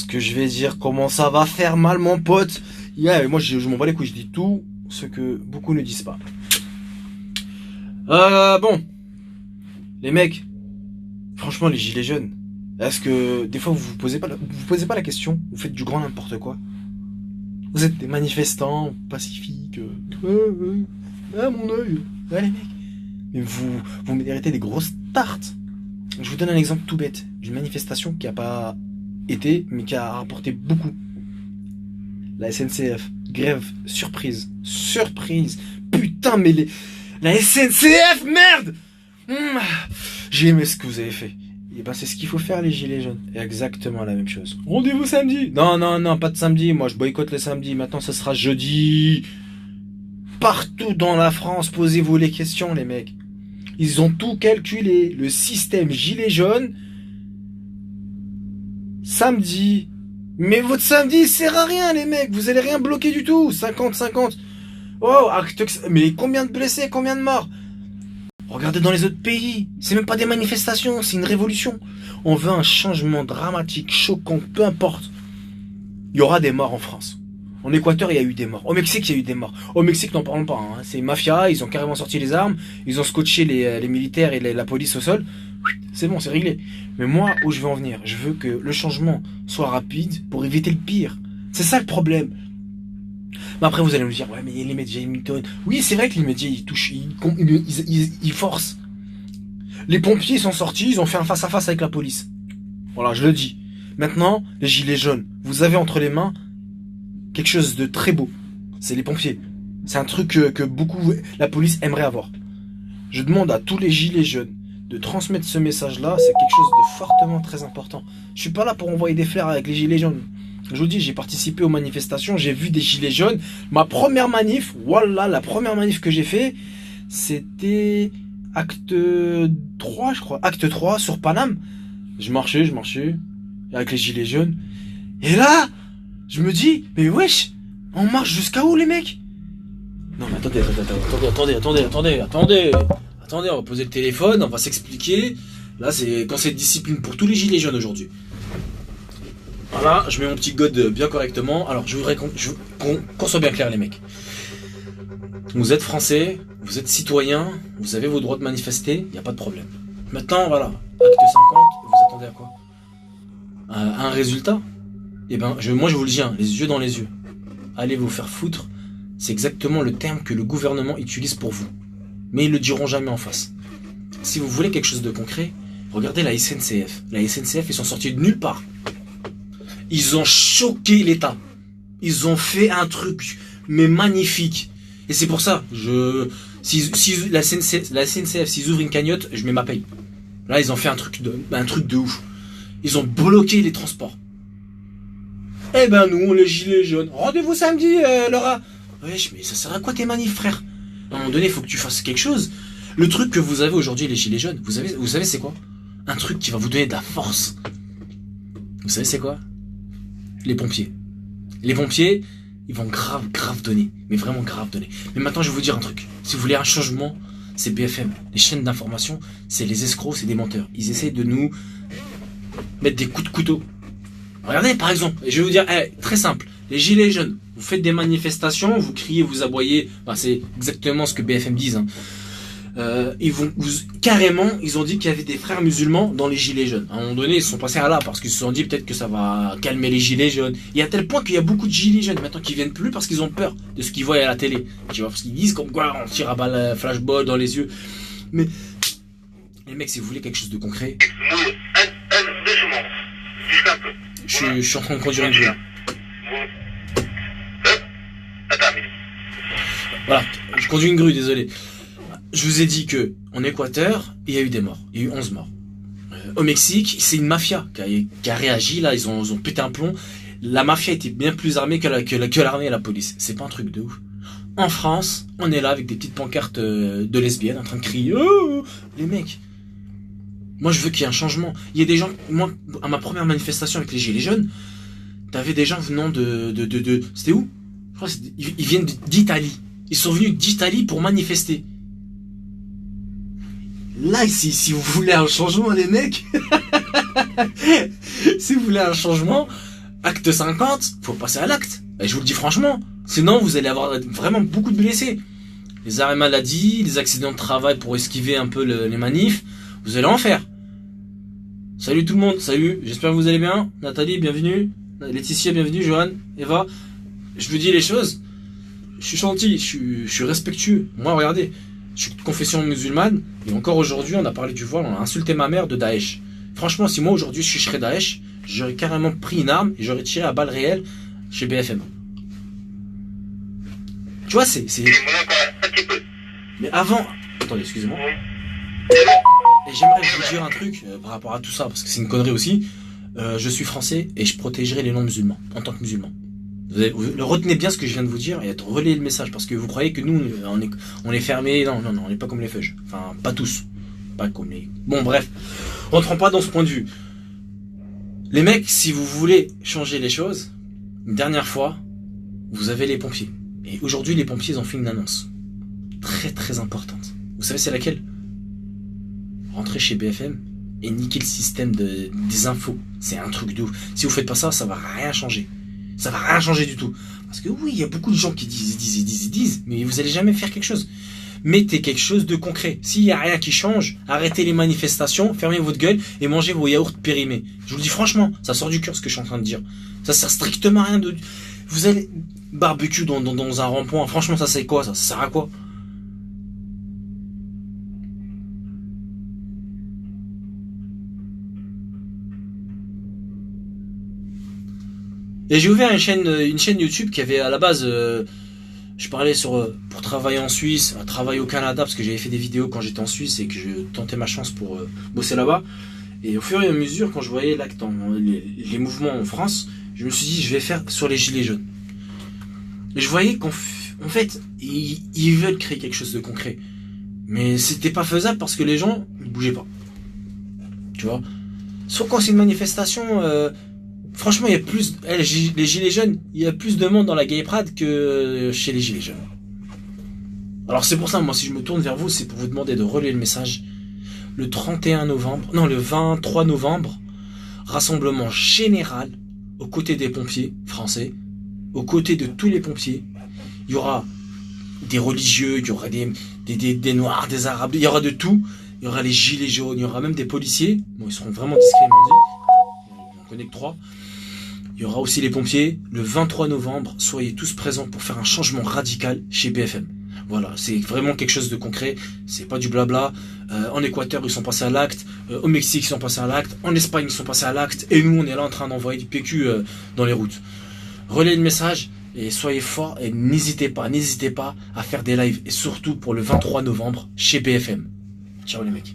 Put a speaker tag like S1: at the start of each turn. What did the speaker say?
S1: que je vais dire, comment ça va faire mal, mon pote. Yeah, moi, je m'en bats les couilles, je dis tout ce que beaucoup ne disent pas. Bon. Les mecs, franchement, les gilets jaunes, est-ce que des fois vous vous posez pas la question, vous faites du grand n'importe quoi. Vous êtes des manifestants pacifiques. Mon œil. Ouais, les mecs. Mais vous méritez des grosses tartes. Je vous donne un exemple tout bête d'une manifestation qui a pas été, mais qui a rapporté beaucoup. La SNCF, grève, surprise. Putain, mais la SNCF, merde. J'ai aimé ce que vous avez fait. Et ben c'est ce qu'il faut faire, les gilets jaunes. Exactement la même chose. Rendez-vous samedi. Non, pas de samedi. Moi, je boycotte le samedi. Maintenant, ce sera jeudi. Partout dans la France, posez-vous les questions, les mecs. Ils ont tout calculé. Le système gilet jaune. Samedi. Mais votre samedi, il sert à rien, les mecs. Vous allez rien bloquer du tout. 50-50. Oh, mais combien de blessés, combien de morts? Regardez dans les autres pays, c'est même pas des manifestations, c'est une révolution. On veut un changement dramatique, choquant, peu importe. Il y aura des morts en France. En Équateur, il y a eu des morts. Au Mexique, il y a eu des morts. Au Mexique, n'en parlons pas. Hein. C'est mafia, ils ont carrément sorti les armes, ils ont scotché les militaires et la police au sol. C'est bon, c'est réglé. Mais moi, où je veux en venir, je veux que le changement soit rapide pour éviter le pire. C'est ça le problème. Mais après, vous allez me dire, ouais, mais les médias, ils mitonnent. Oui, c'est vrai que les médias, ils touchent, ils forcent. Les pompiers sont sortis, ils ont fait un face-à-face avec la police. Voilà, je le dis. Maintenant, les gilets jaunes, vous avez entre les mains quelque chose de très beau. C'est les pompiers. C'est un truc que beaucoup, la police aimerait avoir. Je demande à tous les gilets jaunes de transmettre ce message-là. C'est quelque chose de fortement très important. Je suis pas là pour envoyer des fleurs avec les gilets jaunes. Je vous dis, j'ai participé aux manifestations, j'ai vu des gilets jaunes. Ma première manif, voilà, la première manif que j'ai fait, c'était acte 3, je crois. Acte 3 sur Paname. Je marchais, avec les gilets jaunes. Et là, je me dis, mais wesh, on marche jusqu'à où, les mecs? Non, mais attendez, on va poser le téléphone, on va s'expliquer. Là, c'est quand c'est discipline pour tous les gilets jaunes aujourd'hui. Voilà, je mets mon petit god bien correctement. Alors, je voudrais qu'on soit bien clair, les mecs. Vous êtes français, vous êtes citoyen, vous avez vos droits de manifester, il n'y a pas de problème. Maintenant, voilà, acte 50, vous attendez à quoi? À un résultat? Eh ben, moi je vous le dis, hein, les yeux dans les yeux. Allez vous faire foutre, c'est exactement le terme que le gouvernement utilise pour vous. Mais ils le diront jamais en face. Si vous voulez quelque chose de concret, regardez la SNCF. La SNCF, ils sont sortis de nulle part. Ils ont choqué l'État. Ils ont fait un truc, mais magnifique. Et c'est pour ça, si la SNCF, s'ils ouvrent une cagnotte, je mets ma paye. Là, ils ont fait un truc de ouf. Ils ont bloqué les transports. Eh ben, nous, les gilets jaunes. Rendez-vous samedi, Laura. Wesh, mais ça sert à quoi tes manifs, frère? À un moment donné, il faut que tu fasses quelque chose. Le truc que vous avez aujourd'hui, les gilets jaunes, vous savez c'est quoi? Un truc qui va vous donner de la force. Vous savez c'est quoi? Les pompiers. Les pompiers, ils vont grave donner. Mais vraiment grave donner. Mais maintenant, je vais vous dire un truc. Si vous voulez un changement, c'est BFM. Les chaînes d'information, c'est les escrocs, c'est des menteurs. Ils essayent de nous mettre des coups de couteau. Regardez, par exemple, je vais vous dire, très simple. Les gilets jaunes, vous faites des manifestations, vous criez, vous aboyez. Bah, c'est exactement ce que BFM disent. Hein. Carrément, ils ont dit qu'il y avait des frères musulmans dans les gilets jaunes. À un moment donné, ils se sont passés à là parce qu'ils se sont dit peut-être que ça va calmer les gilets jaunes. Et à tel point qu'il y a beaucoup de gilets jaunes maintenant qui viennent plus parce qu'ils ont peur de ce qu'ils voient à la télé. Tu vois, parce qu'ils disent comme quoi on tire à balle flashball dans les yeux. Mais les mecs, si vous voulez quelque chose de concret, je suis en train de conduire une grue. Voilà, je conduis une grue, désolé. Je vous ai dit que en Équateur, il y a eu des morts. Il y a eu 11 morts. Au Mexique, c'est une mafia qui a réagi. Là, ils ont pété un plomb. La mafia était bien plus armée que l'armée et la police. C'est pas un truc de ouf. En France, on est là avec des petites pancartes de lesbiennes en train de crier. Oh, les mecs. Moi, je veux qu'il y ait un changement. Il y a des gens. Moi, à ma première manifestation avec les gilets jaunes, t'avais des gens venant de c'était où? Je crois ils viennent d'Italie. Ils sont venus d'Italie pour manifester. Là, si vous voulez un changement, les mecs, si vous voulez un changement, acte 50, faut passer à l'acte. Et je vous le dis franchement. Sinon, vous allez avoir vraiment beaucoup de blessés. Les arrêts maladie, les accidents de travail pour esquiver un peu les manifs, vous allez en faire. Salut tout le monde, salut, j'espère que vous allez bien. Nathalie, bienvenue. Laetitia, bienvenue. Johan, Eva. Je vous dis les choses. Je suis gentil, je suis respectueux. Moi, regardez, je suis de confession musulmane. Et encore aujourd'hui, on a parlé du voile, on a insulté ma mère de Daesh. Franchement, si moi aujourd'hui je serais Daesh, j'aurais carrément pris une arme et j'aurais tiré à balles réelles chez BFM. Tu vois, c'est... Mais avant... Attendez, excusez-moi. Et j'aimerais vous dire un truc par rapport à tout ça, parce que c'est une connerie aussi. Je suis français et je protégerai les non-musulmans, en tant que musulman. Retenez bien ce que je viens de vous dire et relayez le message, parce que vous croyez que nous, on est fermés. Non, on n'est pas comme les feuges. Enfin, pas tous. Pas comme les... Bon, bref. Rentrons pas dans ce point de vue. Les mecs, si vous voulez changer les choses, une dernière fois, vous avez les pompiers. Et aujourd'hui, les pompiers ils ont fait une annonce très très importante. Vous savez c'est laquelle? Rentrez chez BFM et niquer le système des infos. C'est un truc de ouf. Si vous faites pas ça, ça va rien changer. Ça va rien changer du tout. Parce que oui, il y a beaucoup de gens qui disent, mais vous allez jamais faire quelque chose. Mettez quelque chose de concret. S'il y a rien qui change, arrêtez les manifestations, fermez votre gueule et mangez vos yaourts périmés. Je vous le dis franchement, ça sort du cœur ce que je suis en train de dire. Ça sert strictement à rien de... Vous allez... Barbecue dans un rond-point, franchement ça c'est quoi ça? Ça sert à quoi? Et j'ai ouvert une chaîne YouTube qui avait à la base, je parlais pour travailler en Suisse, travailler au Canada, parce que j'avais fait des vidéos quand j'étais en Suisse et que je tentais ma chance pour bosser là-bas. Et au fur et à mesure, quand je voyais l'acte, les mouvements en France, je me suis dit je vais faire sur les gilets jaunes. Et je voyais qu'en fait, ils veulent créer quelque chose de concret. Mais c'était pas faisable parce que les gens ne bougeaient pas. Tu vois? Soit quand c'est une manifestation... Franchement, il y a plus... les gilets jaunes, il y a plus de monde dans la Gay Pride que chez les gilets jaunes. Alors c'est pour ça, moi, si je me tourne vers vous, c'est pour vous demander de relayer le message. Le 31 novembre... Non, le 23 novembre, rassemblement général aux côtés des pompiers français, aux côtés de tous les pompiers. Il y aura des religieux, il y aura des noirs, des arabes, il y aura de tout. Il y aura les gilets jaunes, il y aura même des policiers. Bon, ils seront vraiment discrets, ils m'ont dit. On connaît que 3. Il y aura aussi les pompiers. Le 23 novembre, soyez tous présents pour faire un changement radical chez BFM. Voilà, c'est vraiment quelque chose de concret. C'est pas du blabla. En Équateur, ils sont passés à l'acte. Au Mexique, ils sont passés à l'acte. En Espagne, ils sont passés à l'acte. Et nous, on est là en train d'envoyer du PQ dans les routes. Relayez le message et soyez forts et n'hésitez pas à faire des lives. Et surtout pour le 23 novembre chez BFM. Ciao les mecs.